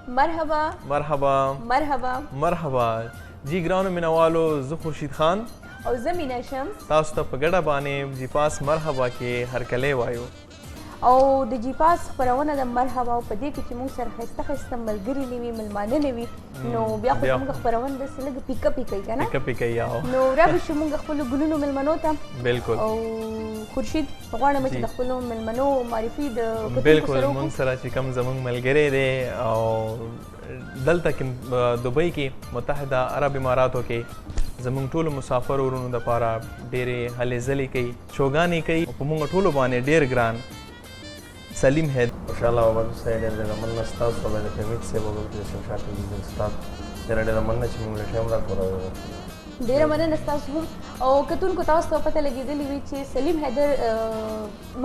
مرحبا مرحبا مرحبا مرحبا جی ګرانو مینوالو زه خورشید خان او زه مینا شمس تاسو ته په ګډه باندې جی پاس مرحبا کې هرکلی وایو او د جی پاس خپرونه د مرحبا او په دې کې چې موږ سره ښایسته ښایسته ملګري نه وي میلمانه نه وي نو بیا خو زموږ خپرونه داسې لږ پیکه پیکه وي که نه پیکه پیکه یاو نو رابشو موږ خپلو ګلونو میلمنو ته بالکل او خورشید غواړم چې د خپلو میلمنو معرفي د کتونکو بالکل سره موږ سره چې کوم زموږ ملګری دی او دلته کې دوبۍ کې متحده عرب اماراتو کې زموږ ټولو مسافر ورونو دپاره ډېرې هلې ځلې کوي چوګانې کوي په موږ ټولو باندې ډېر ګران سلیم هید خوشحاله وم صاحب ډېر مننه ستاسو او د حمید صاحب او د شمشاد ټلویزیون سټاف ډېره مننه چې موږ له ټایم راکړو ډیره مننه ستاسو هم او کتونکو تاسو ته پته لګېدلې وي چې سلیم حیدر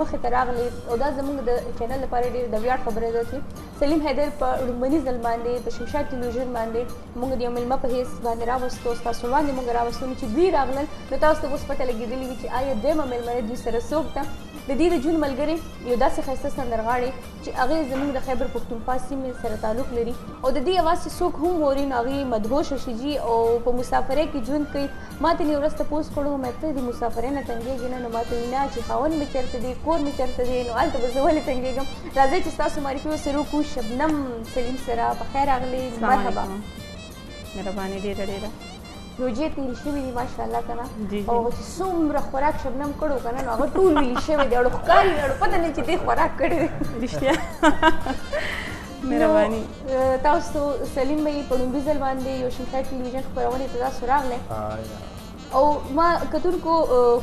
مخې ته راغلی او دا زموږ د چینل لپاره ډېر د ویاړ خبره ده چې سلیم حیدر په لومړني ځل باندې په شمشاد ټلویزیون باندې موږ د یو میلمه په حیث باندې راوستو ستاسو وړاندې موږ راوستو چې دوی راغلل نو تاسو ته اوس پته لګېدلې وي چې آیا دویمه میلمنه دوی سره څوک ده د دې د جون ملګري یو داسې ښایسته سندرغاړی چې هغې زموږ د خیبر پښتونخوا سیمې سره تعلق لري او د دې اواز چې څوک هم اوري نو هغې مدهوشه شي جي او په مسافرۍ کې ژوند کوي ما ته یې ورځ تپوس کړو مې ته د مسافرۍ نه تنګېږې نه نو ما ته وي نه چې خاوند مې چېرته دی کور مې چېرته دی نو هلته به زه ولې تنګېږم راځئ چې ستاسو معرفي ورسره وکړو شبنم سلیم سره پخیر راغلې مرحبا مهرباني ډېره ډېره روجې تېرې شوي دي ماشاءالله که نه او چې څومره خوراک شبنم کړو که نه نو هغه ټول ویلي شوی دی اړو ښکاري اړو پته نه چې دې خوراک کړی دی رښتیا مهرباني تاسو سلیم به په لومړي ځل باندې یو شمشاد ټلویزیون خپرونې ته تاسو راغلی او ما کتونکو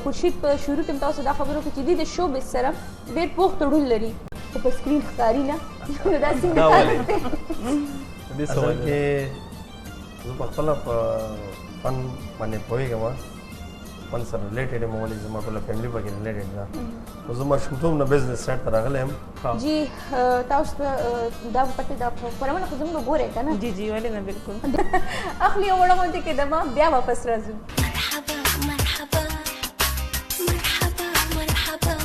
خورشید په شروع کې تاسو دا خبرو کې چې دوی د شوبز سره ډېر پوخ تړون لري خو په سکرین ښکاري نه نو دا څنګه اصل کې زه پخپله په فن باندې پوهېږم فن سره ریلیټډ یم ولې زما ټوله فیملي پکې ریلیټډ ده خو زه ماشومتوب نه بزنس سایډ ته راغلی یم جی تاسو ته دا پته دا خپرونه خو زموږ ګورئ که نه جی جی ولې نه بالکل اخلي یو وړه غونډې کې دمه بیا واپس راځو مرحبا مرحبا مرحبا مرحبا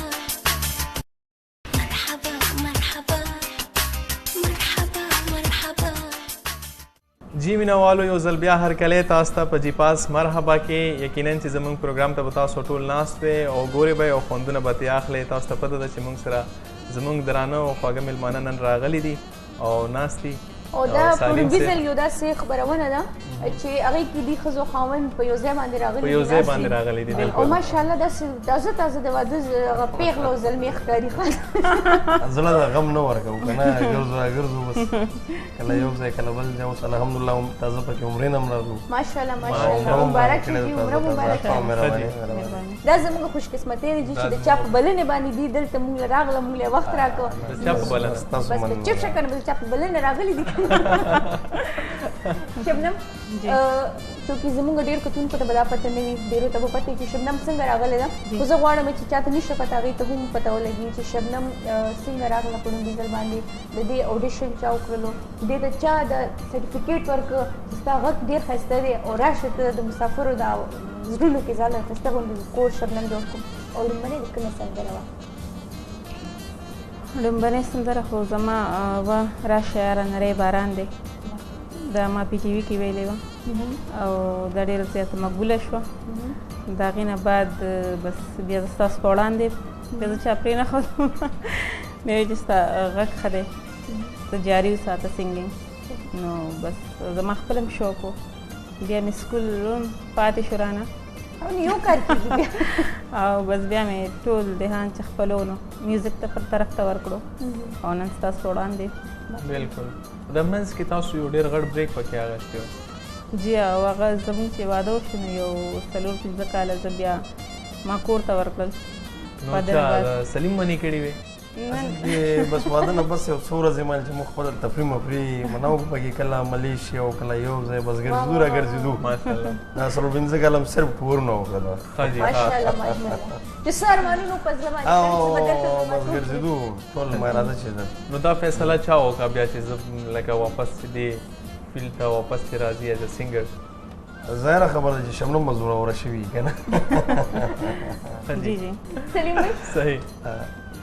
مرحبا مرحبا مرحبا جی مینوالو یو ځل بیا هرکلی تاسو ته په جی پاس مرحبا کې یقینا چې زموږ پروګرام ته به تاسو ټول ناست وئ او ګورئ به او خوندونه به ترې اخلئ تاسو ته پته ده چې موږ سره زموږ درانه او خواږه میلمانه نن راغلي دي او ناست دي او دا په لومړي ځل یو داسې خپرونه ده چې هغې کې دي ښځو خاوند په یو ځای باندې راغلي په یو ځای باندې راغلي دي او ماشاءالله داسې تازه تازه د واده هغه پیغله او زلمې ښکاري زړه د غم نه ورکوو که نه ګرځو راګرځو بس کله یو ځای کله بل ځای اوس الحمدلله تازه پکې عمرې نه هم راغلو ماشاءالله ماشاءالله مبارک شي جي عمره مبارک دا زموږ خوشقسمتۍ دی چې د چا په بلنې باندې دي دلته موږ راغله موږ له وخت راکړو چا په بلنه بس په چپ شه که نه بل چا په بلنه راغلي دي شبنم چونکې زموږ ډېر کتونکو ته به دا پته نه وي ډېرو ته به پته وي چې شبنم څنګه راغلی ده خو زه غواړم چې چاته نشته پته هغې ته هم پته ولګي چې شبنم څنګه راغله په لومړي ځل باندې د دې اودیشن چا وکړلو دې ته چا د سرټیفیکیټ ورکړه چې ستا غږ ډېر ښایسته دی او راشه ته د مسافرو دا زړونو کې ځاله ښایسته غوندې کور شبنم جوړ کړو او لومړنۍ د کومه سندره وه لومړنۍ سندره خو زما وه راشه یاره نری باران دی دا ما پی ټي وي کې ویلې وه او دا ډېره زیاته مقبوله شوه د هغې نه بعد بس بیا زه ستاسو په وړاندې بیا زه چا پرې نه ښودم مې ویل چې ستا غږ ښه دی ته جاري وساته سینګینګ نو بس زما خپل هم شوق و بیا مې سکول پاتې شو رانه یو کار کېږي بیا او بس بیا مې ټول دهان چې خپلو نو میوزیک ته پر طرف ته ورکړو او نن ستاسو په وړاندې بالکل د منځ کې تاسو یو ډېر غټ بریک پکې اخیستی و جی او هغه زموږ چې واده وشو نو یو 4-5 کاله زه بیا ما کور ته ورکړل نو چا سلیم منې کړې وې بس واده نه بس یو څو ورځې مال چې موږ خپل تفریح مفري منو پکې کله ملیشیا او کله یو ځای بس ګرځېدو راګرځېدو ماشاءالله دا 15 کاله هم صرف کورونه وکړل ماشاءالله ماشاءالله چې څه ارمانونه په زړه باندې بس ګرځېدو ټول ما اراده چې ده نو دا فیصله چا وکړه بیا چې زه لکه واپس دې فیلډ ته واپس چې راځي ایز ا سینګر ظاهره خبره ده چې شبنم به زوروره شوي که نه جی جی سلیم بھائی صحیح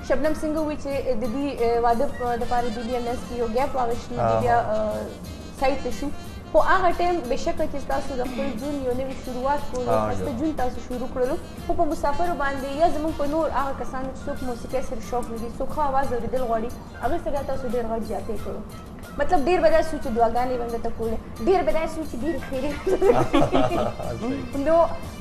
شبنم څنګه وی چې د دې واده دپاره د بي ام اس کې یو ګیپ واغېشتي بیا سایټ ته شو خو هغه ټایم بېشکه چې ستاسو د خپل ژوند یو نوی شروعات کولو خسته ژوند تاسو شروع کړلو خو په مسافرو باندې یا زموږ په نور هغه کسانو چې څوک موسیقۍ سره شوق لري څوک ښه اواز اورېدل غواړي هغوی سره تاسو ډېر غټ زیاتې کړو مطلب ډېر به داسې و چې دعاګانې به درته کولې ډېر به داسې و چې ډېرې خیرې نو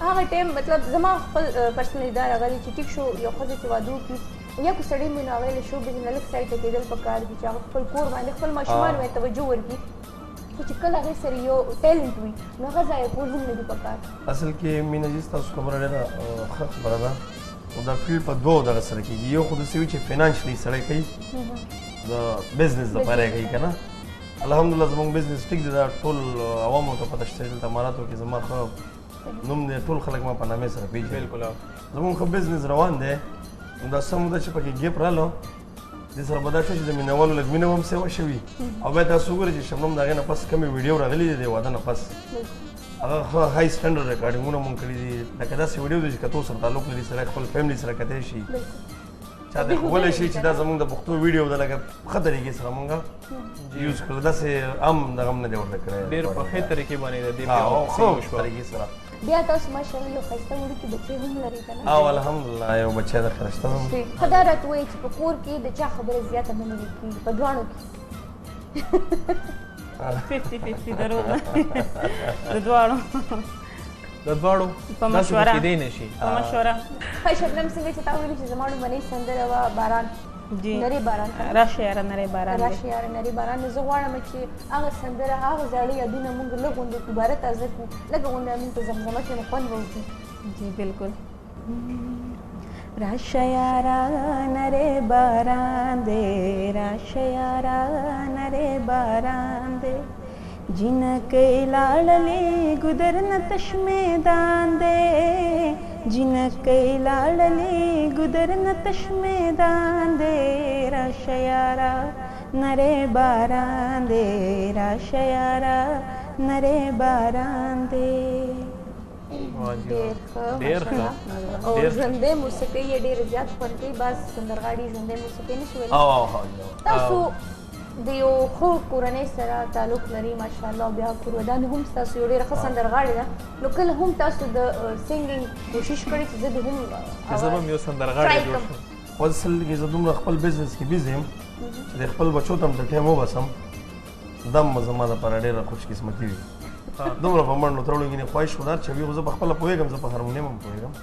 هغه ټایم مطلب زما خپل پرسنلي دا راغلی چې ټیک شو یو ښځه چې واده وکړي یا کو سړی مې نو هغې له شو بزنس لږ سایډ ته کېدل پکار دي چې هغه خپل کور باندې خپل ماشومانو باندې توجه ورکړي خو چې کله هغې سره یو ټیلنټ وي نو هغه ضایع کول هم نه دي پکار اصل کې مینه جي ستاسو خبره ډېره ښه خبره ده او دا فیلډ په دوو دغه سره کېږي یو خو داسې وي چې فینانشلي سړی کوي د بزنس دپاره یې کوي که نه الحمدلله زموږ بزنس ټیک دی دا ټول عوامو ته پته شته دلته اماراتو کې زما ښه نوم دی ټول خلک ما په نامې سره پېژني بالکل زموږ ښه بزنس روان دی نو دا سمه ده چې پکې ګیپ راغلو دې سره به دا شو چې د مینهوالو لږ مینه به هم سیوا شوي او بیا تاسو وګورئ چې شبنم د هغې نه پس کمې ویډیو راغلي دي د واده نه پس هغه ښه های سټنډرډ ریکارډینګونه مونږ کړي دي لکه داسې ویډیو دی چې که تو سره تعلق لري سړی خپل فیملي سره کتلی شي چا ته ښودلی شي چې دا زموږ د پښتو ویډیو ده لکه ښه طریقې سره مونږ یوز کړو داسې عام دغه هم نه دی ورته کړی ډېر په ښې طریقې باندې د دې ښه طریقې سره بیا تاسو ماشاءالله یو ښایسته وړوکي بچی هم لرئ که نه او الحمدلله یو بچی د ښایسته هم ښه دا راته ووایئ چې په کور کې د چا خبره زیاته منلې کېږي په دواړو کې 50-50 دروغ د دواړو د دواړو په مشوره کېدی نه شي په مشوره ښه شبنم څنګه چې تا ویلي چې زما لومړنۍ سندره وه باران جی نری باران راشه یاره نری باران دی راشه یاره نری باران زه غواړم چې هغه سندره هغه زاړه یادونه موږ لږ غوندې دوباره تازه کړو لږه غوندې موږ په زمزمه کې مو خوند وکړو جی بالکل راشه یاره نری باران دی راشه یاره نری باران دی جنکۍ لاړلې ګودر نه تش میدان دی جنکۍ لاړلې ګودر نه تش میدان دی راشه یاره نری باران دی راشه یاره نری باران دی ډېر ښه او ژوندۍ موسیقۍ یې ډېر زیات خوند کوي بعض سندرغاړي ژوندۍ موسیقۍ نه شي ویلی تاسو د یو ښه کورنۍ سره تعلق لري ماشاءالله او بیا کور ودانې هم ستاسو یو ډېره ښه سندرغاړې ده نو کله هم تاسو د سینګینګ کوشش کړې چې زه د هم زه به هم یو سندرغاړی جوړ شم اصل کې زه دومره خپل بزنس کې بیزی یم چې د خپل بچو ته هم د ټایم وباسم دا هم زما دپاره ډېره خوش قسمتي وي دومره په منډو ترړو کې خواهش ودار چې وي خو زه په خپله پوهېږم زه په هارمونیم هم پوهېږم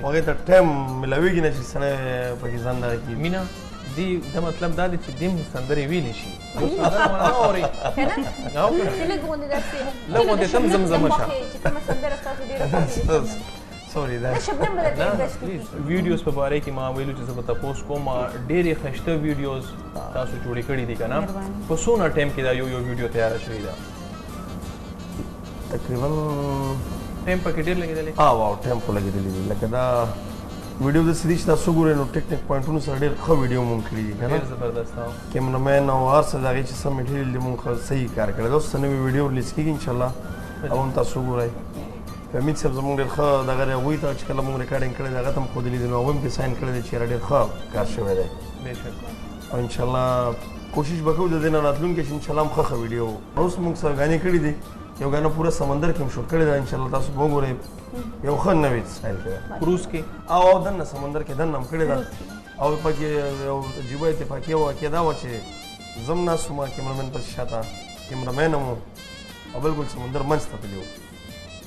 هغې ته ټایم میلاویږي نه چې سړی پکې ځان دغه کړي مینا دی دا مطلب دا دی چې دیم سندرې ویلی شي یو سندره مو نه اوري که نه چې لږ غوندې داسې لږ غوندې تم زمزمه شه چې کومه سندره ستاسو ډېره خوښېږي سوري دا شبنم به درته انټرسټ وکړي ویډیوز په باره کې ما ویلو چې زه به تپوس کوم ډېرې ښایسته ویډیوز تاسو جوړې کړي دي که نه په څونه ټایم کې دا یو ویډیو تیاره شوې ده تقریبا ټایم پکې ډېر لګېدلی واو ټایم خو لګېدلی دی لکه دا ویډیو داسې دي چې تاسو وګورئ نو ټیکنیک پوینټونو سره ډېر ښه ویډیو مونږ کړي دي که نه ډېر زبردست کیمرامین او هر څه د هغې چې سم میټیریل دی مونږ صحیح کار کړی دا اوس څه نوې ویډیو ریلیز کېږي انشاءالله او هم تاسو وګورئ حمید صاحب زموږ ډېر ښه دغه دی هغوی ته چې کله مونږ ریکارډینګ کړی دی هغه ته هم ښودلي دي نو هغوی هم پرې ساین کړی دی چې یاره ډېر ښه کار شوی دی او انشاءالله کوشش به کوو د دې نه راتلونکي چې انشاءالله هم ښه ښه ویډیو اوس مونږ سره ګانې کړي دي یو ګانه پوره سمندر کې هم شوټ کړی ده انشاءالله تاسو به وګورئ یو ښه نوی سټایل کې ده کروز کې او دننه سمندر کې دننه هم کړې ده او پکې یو عجیبه اتفاقیه واقع دا وه چې زه هم ناست وم کیمرامین پسې شاته کیمرامین هم و او بلکل سمندر منځ ته تللي وو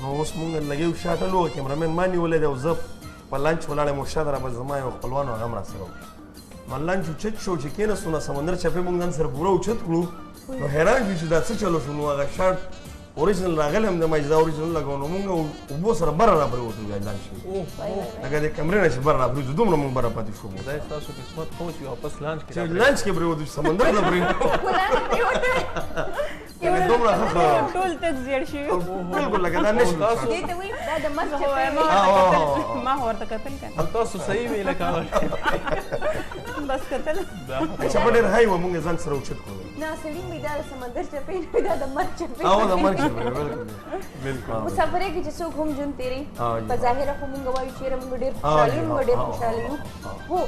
نو اوس مونږ لګیو شاټل و کیمرامین ما نیولی دی او زه په لنچ ولاړ یم او شاته را به زما یو خپلوان و هغه هم راسره و ما لنچ اوچت شو چې کېناستو نو سمندر چپې مونږ ځان سره پوره اوچت کړو نو حیران شو چې دا څه چلو شو نو هغه شاټ اوریجنل راغلی هم د ما چې دا اوریجنل لګو نو مونږ اوبو سره بره راپرېوتو بیا لنچ لکه د کمرې نه چې بره راپرېوځو دومره مونږ بره پاتې شو خدای ستاسو قسمت ښه و چې واپس لانچ کې چې لنچ کې پرېوتو چې سمندر ته پرېوتو دومره ښه ټول تک زیړ شوي بلکل لکه دا نه شو دې ته وایي دا د مرګ چپې ما ورته کتل که تاسو صحیح ویله که بس کتل چې په ډېر های وه مونږ یې ځان سره اوچت کړو نه سړي مې دا د سمندر چپې نه دا د مرګ چپې او د مرګ شپې بالکل بالکل مسافرۍ کې چې څوک هم ژوند تېروي په ظاهره خو مونږ وایو چې یاره مونږ ډېر خوشحاله یو مونږ ډېر خوشحاله یو هو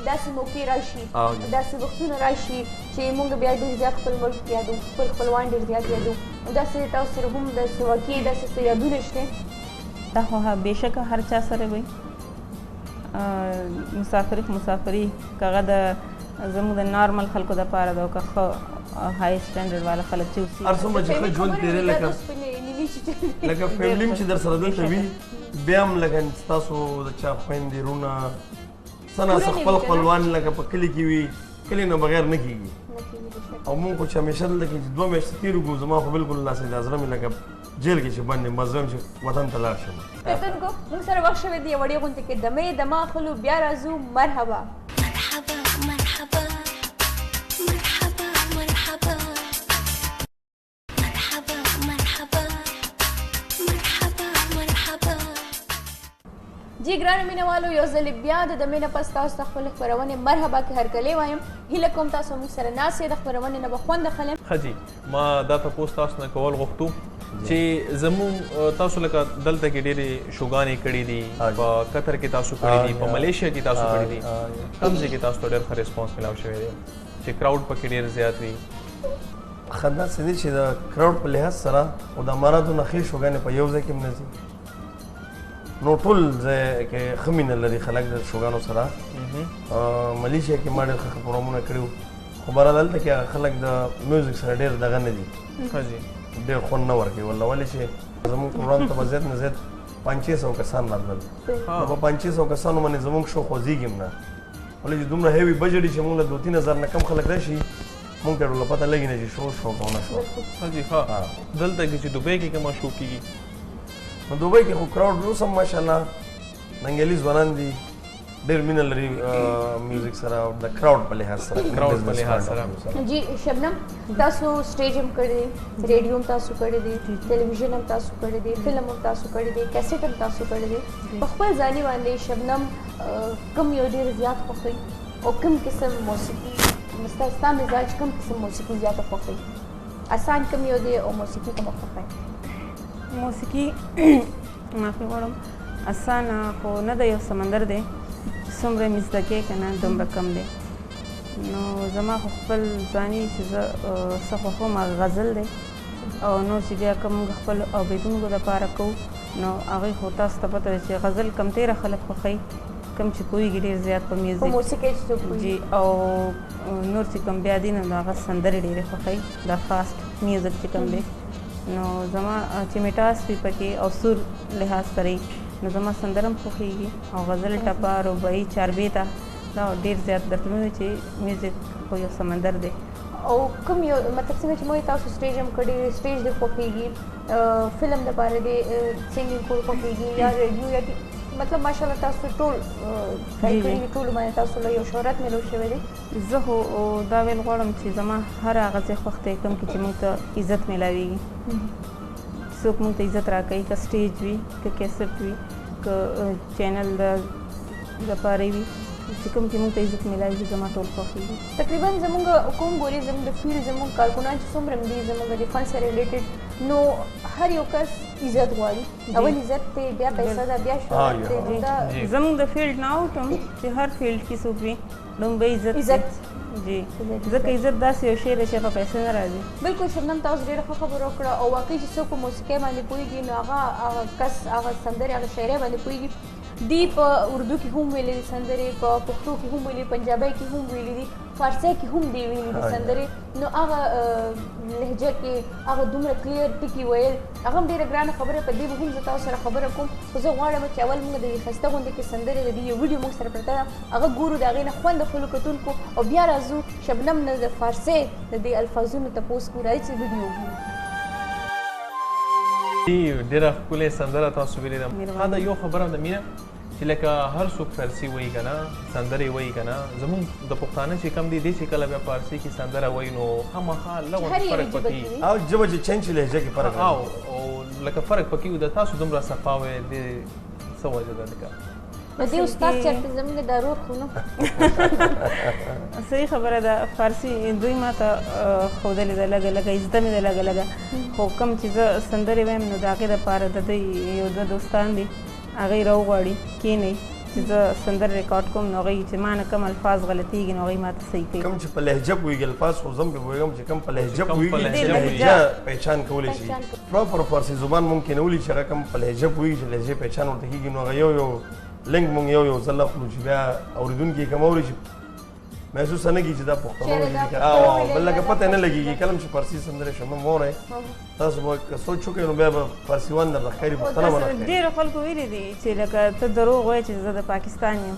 داسې موقع راشي داسې وختونه راشي چې مونږ بیا ډېر زیات خپل ملک یادو خپل خپلوان ډېر زیات یادو داسې تاسو سره هم داسې واقعي داسې څه یادونه شته دا خو بېشکه هر چا سره وي مسافري که هغه د زموږ د نارمل خلکو دپاره ده او که ښه های سټنډرډ والا خلک چې اوسي هر څومره چې ښه ژوند تېری لکه فیملي چې در سره دلته وي بیا هم لکه ستاسو د چا خویندې وروڼه څه ناڅه خپل خپلوان لکه په کلي کې وي کلي نه بغیر نه کېږي او مونږ خو چې همیشه دلته کې چې 2 میاشتې تېر کړو زما خو بالکل داسې دا زړه مې لکه جیل کې چې بند یم بس زه هم چې وطن ته لاړ شم کتونکو مونږ سره وخت شوی دی یوه وړې غونډې کې دمې دما اخلو بیا راځو مرحبا مرحبا مرحبا مرحبا مرحبا مرحبا مرحبا مرحبا مرحبا جی ګرانو مینهوالو یو ځلې بیا د دمې نه پس تاسو ته خپلې خپرونې مرحبا کې هرکلی وایم هیله کوم تاسو موږ سره ناست د خپرونې نه به خوند اخلئ ښه جي ما دا تپوس تاسو نه کول غوښتو چې زموږ تاسو لکه دلته کې ډېرې شوګانې کړي دي په قطر کې تاسو کړي دي په ملیشیا کې تاسو کړي دي کوم ځای کې تاسو ته ډېر ښه ریسپانس میلاو شوی دی چې کراوډ پکې ډېر زیات وي ښه داسې دي چې د کراوډ په لحاظ سره او د اماراتو نه ښې شوګانې په یو ځای کې هم نه ځي نو ټول ځای کې ښه مینه لري خلک د شوګانو سره ملیشیا کې ما ډېر ښه پروګرامونه کړي وو خو بهرحال هلته کې خلک د میوزیک سره ډېر دغه نه دي ښه جي ډېر خوند نه ورکوي والله ولې چې زموږ پروګرام ته به زیات نه زیات 500 کسان راتلل نو په 500 کسانو باندې زموږ شو خوځېږي هم نه ولې چې دومره هیوي بجټ چې موږ له 2-3 هزار نه کم خلک راشي موږ ته ډېره پته لګي نه چې شو کوو نه شو ښه جي ښه دلته کې چې دوبۍ کې کومه شو کېږي نو دوبۍ کې خو کراوډ اوس هم ماشاءالله ننګیالي ځوانان دي ډېر مینه لري میوزیک سره او د کراوډ په لحاظ سره جی شبنم تاسو سټیج هم کړی دی ریډیو هم تاسو کړی دی ټلویزیون هم تاسو کړی دی فلم هم تاسو کړی دی کیسټ هم تاسو کړی دی په خپل ځاني باندې شبنم کوم یو ډېر زیات خوښوي او کوم قسم موسیقي ستا مزاج کوم قسم موسیقي زیاته خوښوي اسان کوم یو دی او موسیقي کومه خوښوي موسیقي معافي غواړم اسانه خو نه د یو سمندر دی څومره مې زده کې که نه دومره کم دی نو زما خو خپل ځاني چې زه څه خوښوم هغه غزل دی او نور چې بیا کوم موږ خپل اورېدونکو دپاره کوو نو هغوی خو تاسو ته پته ده چې غزل کمتېره خلک خوښوي کوم چې پوهېږي ډېر زیات په میوزیک جي او نور چې کوم بیا دي نو د هغه سندرې ډېرې خوښوي دا فاسټ میوزیک چې کوم دی نو زما چې میټاس وي پکې او سور لحاظ سره نو زما سندره هم خوښېږي او غزل ټپه رباعي چاربیته دا ډېر زیات درته مې وایي چې میوزیک خو یو سمندر دی او کوم یو مطلب څنګه چې موږ تاسو سټیج هم کړی سټیج دې خوښېږي فلم دپاره دې سنګینګ کول خوښېږي یا ریډیو یا مطلب ماشاءالله تاسو ټول ټرای کړي ټولو باندې تاسو له یو شهرت میلو شوی دی زه خو دا ویل غواړم چې زما هر هغه ځای خوښ دی کوم کې چې موږ ته عزت میلاویږي څوک موږ ته عزت راکوي که سټیج وي که کیسټ وي که چینل دپاره وي چې کوم کې موږ ته عزت میلاوي زما ټول خوښېږي تقریبا زموږ کوم ګوري زموږ د فیلډ زموږ کارکونان چې څومره هم دي زموږ د فن سره ریلیټډ نو هر یو کس عزت غواړي اول عزت دی بیا پیسه ده بیا شهرت دی زموږ د فیلډ نه اوټ هم چې هر فیلډ کې څوک وي لومبی عزت جی ځکه عزت داسې یو شی دی چې هغه پیسې نه راځي بلکل شبنم تاسو ډېره ښه خبره وکړه او واقعي چې څوک په موسیقۍ باندې پوهېږي نو هغه کس هغه سندرې هغه شاعرۍ باندې پوهېږي دی په اردو کې هم ویلي دي سندرې په پښتو کې هم ویلي پنجابۍ کې هم ویلي دي فارسۍ کې هم دی ویلي دي سندرې نو هغه لهجه کې هغه دومره کلیر ټکي ویل هغه هم ډېره ګرانه خبره په دې به هم زه تاسو سره خبره کوم خو زه غواړم چې اول موږ د دې ښایسته غونډې کې سندرې د دې یو ویډیو موږ سره پرته ده هغه ګورو د هغې نه خوند اخلو کتونکو او بیا راځو شبنم نه د فارسۍ د دې الفاظونو تپوس کوو راځئ چې ویډیو وګورو ډېره ښکلې سندره تاسو ویلې ده ما دا یو خبره ده مینه چې لکه هر څوک فارسي وایي که نه سندرې وایي که نه زموږ د پښتانه چې کم دي دې چې کله بیا فارسي کې سندره وایي نو خامخا لږ فرق پکې او ژبه چې چینج شي لهجه کې فرق او لکه فرق پکې و د تاسو دومره صفا وی د څه وجه ده لکه نو دې استاد چېرته زموږ د رور خو نو صحیح خبره ده فارسي دوی ما ته ښودلې ده لږه لږه زده مې ده لږه لږه خو کوم چې زه سندرې وایم نو د هغې دپاره د دوی یو دوه دوستان دي هغوی راوغواړي کښېنئ چې زه سندره ریکارډ کوم نو هغوی چې ما نه کوم الفاظ غلطېږي نو هغوی ما ته صحیح کوي کوم چې په لهجه پوهېږي الفاظ خو زه هم پرې پوهېږم چې کوم په لهجه پوهېږي لهجه پہچان کولی شي پراپر فارسي زبان ممکن ولي چې هغه کوم په لهجه پوهېږي چې لهجې پہچان ورته کېږي نو هغه یو لینک مونږ یو ځل اخلو چې بیا اورېدونکي یې کوم اوري چې محسوس نه کېږي چې دا پښتنو بل لکه پته نه لګېږي کله چې فارسي سندرې شمم واورئ تاسو به که سوچ وکړئ نو بیا به فارسیوان درته ښکاري پښتنه به نه ښکاري ډېرو خلکو ویلي دي چې لکه ته دروغ وایې چې زه د پاکستان یم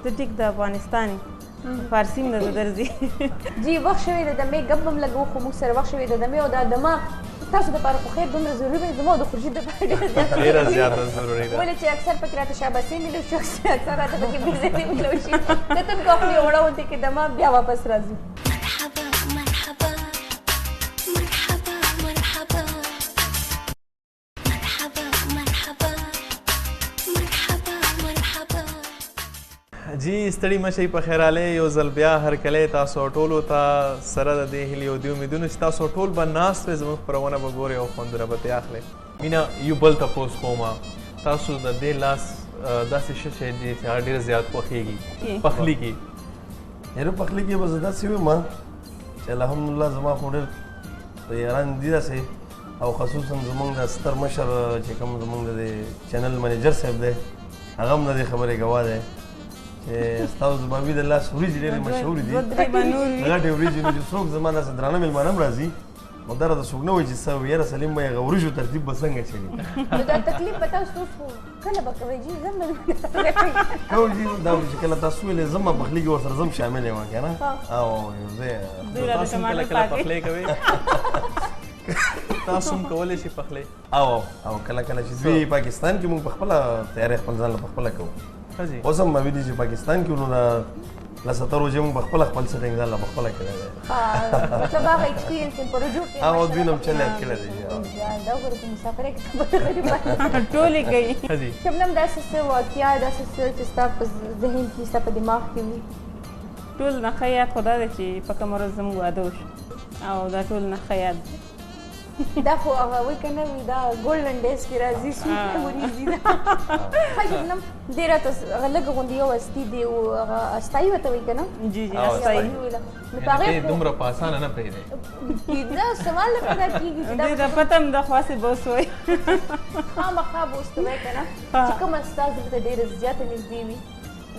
ته ټیک د افغانستان یې فارسي هم درته درځي جی وخت شوی د دمې ګپ هم لګو خو موږ سره وخت شوی د دمې او دا دمه تاسو دپاره خو خیر دومره ضروري دی زما د خورشید دپاره ډېره زیاته ضروري ده ولې چې اکثر پکې راته شاباسي ملو شي اکثر راته پکې بېزتي ملو شي کتونکو خولې وړونې کې دمه بیا واپس راځو مرحبا مرحبا مرحبا مرحبا مرحبا مرحبا مرحبا مرحبا جی ستړي مشئ په خیر راغلی یو ځل بیا هرکلی تاسو ټولو ته سره د دې هیلې او دې امیدونو چې تاسو ټول به ناست وئ زموږ خپرونه به ګورئ او خوندونه به ترې اخلئ مینه یو بل تپوس کوم تاسو د دې لاس داسې څه شی دی چې هغه ډېر زیات خوښېږي پخلي کې یاره پخلي کې به زه داسې ویم چې الحمدلله زما خو ډېر یاران دي داسې او خصوصا زمونږ د ستر مشر چې کوم زمونږ د چینل منیجر صاحب دی هغه هم د دې خبرې ګواه دی چې ستاسو زبابي د لاس وریجې ډېرې مشهورې دي غټې وریجې نو چې څوک زما داسې درانه مېلمانه هم راځي نو دا راته څوک نه وایي چې څه یاره سلیم به هغه وریجو ترتیب به څنګه چلي نو دا تکلیف به تاسو کله به کوئ جي زه کوم جي دا چې کله تاسو ویلې زما پخلي کې ورسره زه هم شامل یم که نه او زه تاسو هم کله کله پخلی کوئ تاسو هم کولی شئ پخلی او کله کله چې دوی پاکستان کې موږ پخپله تیاری خپل ځان له پخپله کوو اوس هم مې دي چې پاکستان کې نو دا لسته روزې موږ پخپله خپل سټینګ ځان له پخپله کړی دی مطلب هغه ایکسپیرینس یې په رجوع کې او دوی هم چل یاد کړی دی دا وګوره په مسافرۍ کې خبرې ټولې کوي شبنم داسې څه واقعه داسې څه چې ستا په ذهن کې ستا په دماغ کې وي ټول نه ښه یاد خو دا دی چې په کومه ورځ زموږ واده وشو او دا ټول نه ښه یاد دا خو هغه وایي که نه وي دا ګولډن ډیز کې راځي سویټ میموریز دي ښه شبنم دې راته هغه لږه غوندې یو استي دی او هغه استایي ورته وایي که نه جی جی استایي نو په هغې دومره په اسانه نه پرېږدئ دا سوال نه پیدا کېږي چې دوی ته پته هم ده خو هسې به اوس وایي خامخا به اوس ته وایي که نه چې کومه ستا زړه ته ډېره زیاته نږدې وي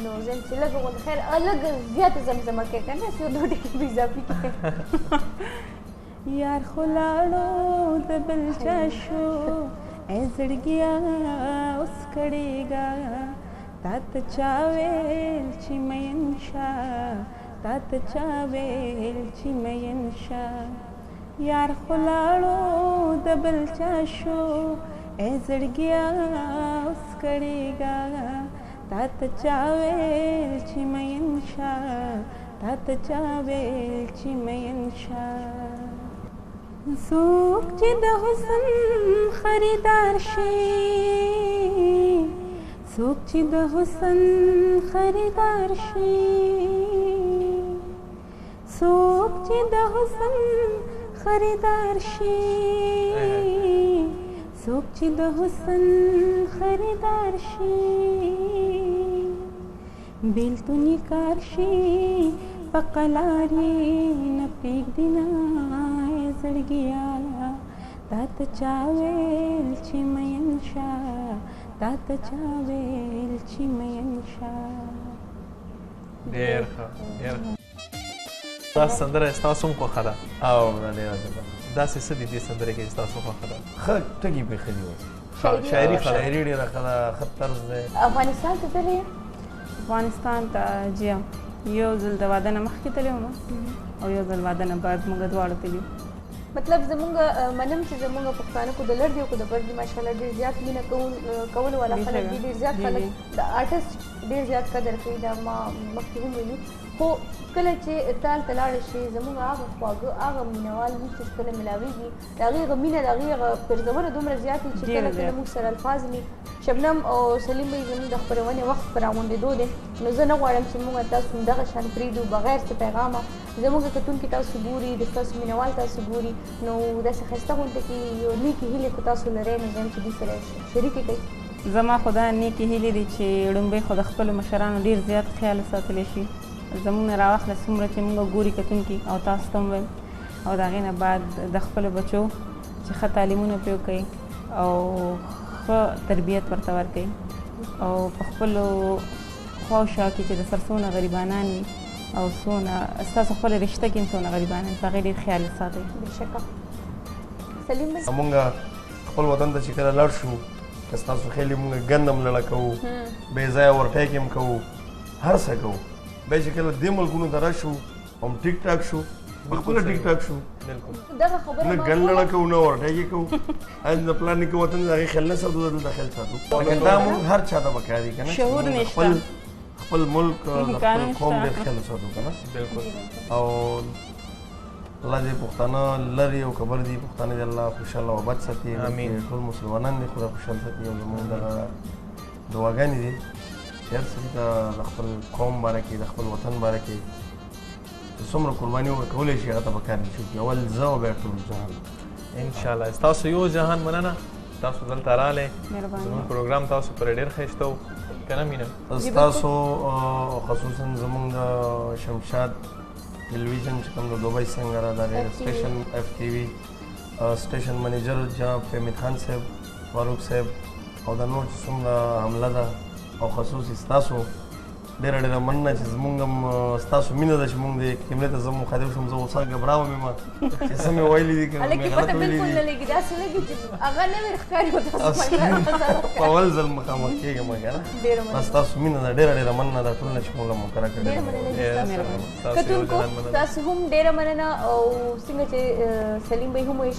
نو زم چې لږه غوندې خیر لږه زیاته زمزمه کوې که نه چې یو دوه ټکي به اضافي کړې یار خو لاړو د بل چا شو ای زړګیا اوس کړېږه تا ته چا ویل چې مین شه تا ته چا ویل چې مین شه یار خو لاړو د بل چا شو ای زړګیا اوس کړېږه تا ته چا ویل چې مین شه تا ته چا ویل چې مین شه څوک چې د حسن خریدار شي څوک چې د حسن خریدار شي څوک چې د حسن خریدار شي څوک چې د حسن خریدار شي بیلتون کار شي په قلار یې نه پرېږدي نه زړګیا تا ته چا ویل چې مین شه تا ته چا ویل چې مین شه ډېر ښه ډېر ښه دا سندره ستاسو هم خوښه ده او دا ډېره زبردست داسې څه دي دې سندرې کې ستاسو خوښه ده ښه ټکي پرې ښه دي اوس شاعري شاعري ډېره ښه ده ښه طرز دی افغانستان ته تللی افغانستان ته جی یو ځل د واده نه مخکې تللی وم او یو ځل واده نه بعد موږ دواړه تللي مطلب زمونږ منم چې زمونږ پښتانه کو د لړ دی او کو د بر دی ماشاءالله ډېر زیات مینه کول والا خلک دي ډېر زیات خلک د آرټسټ ډېر زیات قدر کوي دا ما مخکې هم ویلي خو کله چې تال ته لاړ شي زموږ هغه خواږه هغه مینوال موږ چې کله ملاویږي د هغې هغه مینه د هغې هغه پرزونه دومره زیاتې چې کله کله موږ سره الفاظ نه شبنم او سلیم بھائی زموږ د خپرونې وخت په راغونډېدو دی نو زه نه غواړم چې موږ تاسو همدغه شان پرېږدو بغیر څه پیغامه زموږ کتونکي تاسو ګوري د ستاسو مینوال تاسو ګوري نو داسې ښایسته غونډه کې یو نیکې هیلې خو تاسو لرئ نو زه یم چې دوی سره شریکې کوئ زما خو دا نیکې هیلې دي چې لومړی خو د خپلو مشرانو ډېر زیات خیال وساتلی شي زموږ نه راواخله څومره چې موږ ګوري کتونکي او تاسو ته هم ویل او د هغې نه بعد د خپلو بچو چې ښه تعلیمونه پرې وکوي او ښه تربیت ورته ورکوي او په خپلو خوا او شا کې چې د سر څونه غریبانان وي او څونه ستاسو خپله رشته کې هم څونه غریبانان په هغې ډېر خیال وساتئ بېشکه سلیم بھائی موږ خپل وطن ته چې کله لاړ شو که ستاسو خیال یې موږ ګندم لړه کوو بې ځایه ورټیک هم کوو هر څه کوو بیا چې کله دې ملکونو ته راشو هم ټیک ټاک شو پخپله ټیک ټاک شو دغه خبره نه ګن لړه کوو نه ورټیکې کوو د پلان نیکه وطن د هغې خیال نه ساتو دلته خیال ساتو لیکن دا موږ هر چا ته پکار دي که نه شعور نشته خپل ملک د خپل قوم ډېر خیال وساتو که نه بالکل او الله دې پښتانه لرې او خبر دي پښتانه دې الله خوشحاله او آباد ساتي ټول مسلمانان دې خدای خوشحال ساتي او زموږ دغه دعاګانې دي چې هر سړي ته د خپل قوم باره کې د خپل وطن باره کې چې څومره قرباني ورکولی شي هغه ته پکار دي چې اول زه او بیا ټول جهان انشاءالله ستاسو یو جهان مننه تاسو دلته راغلی مهرباني زموږ پروګرام تاسو پرې ډېر ښایسته و که نه مینه ستاسو خصوصا زموږ د شمشاد ټلویزیون چې کوم د دوبۍ څنګه را د هغې سټیشن اف ټي وي سټیشن منیجر جناب فهمید خان صاحب فاروق صاحب او د نور چې څومره عمله ده او خصوصي ستاسو ډېره ډېره مننه چې زموږ هم ستاسو مینه ده چې موږ د کیمرې ته زه مخاطب شوم زه اوسه ګبراوم یم چې څه مې ویلي دي که مې هلکې غلط پته ویلي بلکل دي نه لګي داسې لګي چې هغه نوې ښکاري و تاسو په اول ځل مخامخ کېږم که نه ډېره مننه بس ستاسو مینه ده ډېره ډېره مننه دا ټولنه چې موږ له مقرره کړې ډېره ده مننه ستاسو یو کتونکو جهان مننه تاسو هم ډېره مننه او څنګه چې سلیم بھائی هم وایي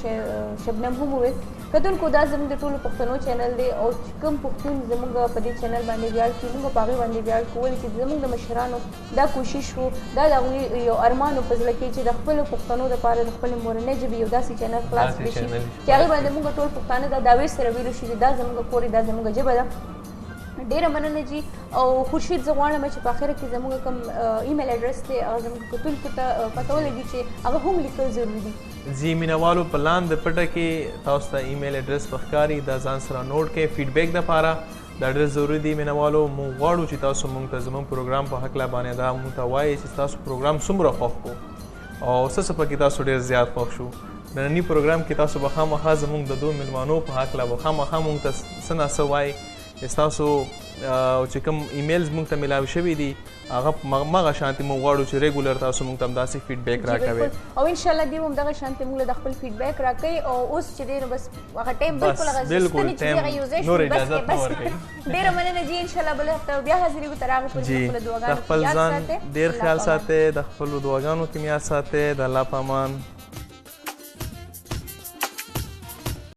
شبنم هم وویل کتونکو دا زموږ د ټولو پښتنو چینل دی او چې کوم پښتون زموږ په دې چینل باندې ویاړ کوي موږ په هغې باندې ویاړ کوو ولې چې زموږ د مشرانو دا کوشش و دا د هغوی یو ارمان و په زړه کې چې د خپلو پښتنو دپاره د خپلې مورنۍ ژبې یو داسې چینل خلاص کړی شي چې هغې باندې موږ ټول پښتانه دا دعوې سره ویلو شي چې دا زموږ کور دی دا زموږ ژبه ده ډېره مننه جي او خورشید زه غواړم چې په اخره کې زموږ کوم ایمیل اډرس دی هغه زموږ کتونکو ته پته ولګي چې هغه هم لیکل ضروري دي زی مینوالو په لاندې پټه کې تاسو ته ایمیل اډرس په ښکاري دا ځان سره نوټ کړئ فیډبیک دپاره دا ډېر ضروري دی مینوالو موږ غواړو چې تاسو موږ ته زموږ پروګرام په هکله باندې دا موږ ته وایي چې ستاسو پروګرام څومره خوښ کړو او څه پکې تاسو ډېر زیات خوښ شو ننني پروګرام کې تاسو به خامخا زموږ د دوه میلمانو په هکله به خامخا موږ ته څه نه څه وایي چې ستاسو چې کوم ایمیلز موږ ته میلاو شوي دي هغه مغه شانتي موږ غواړو چې ریګولر تاسو موږ ته همداسې فیډبیک راکوئ او انشاءالله دوی همدغه شانتې موږ له خپل فیډبیک راکوي او اوس چې دی نو بس هغه ټایم بالکل هغه بالکل ټایم نور اجازت نه ورکوي ډېره مننه جي انشاءالله بله هفته بیا حاضرېږو تر هغه پورې خپلو د دعاګانو خپل ځان ډېر خیال ساتئ د خپلو دعاګانو کې مې یاد ساتئ د الله په امان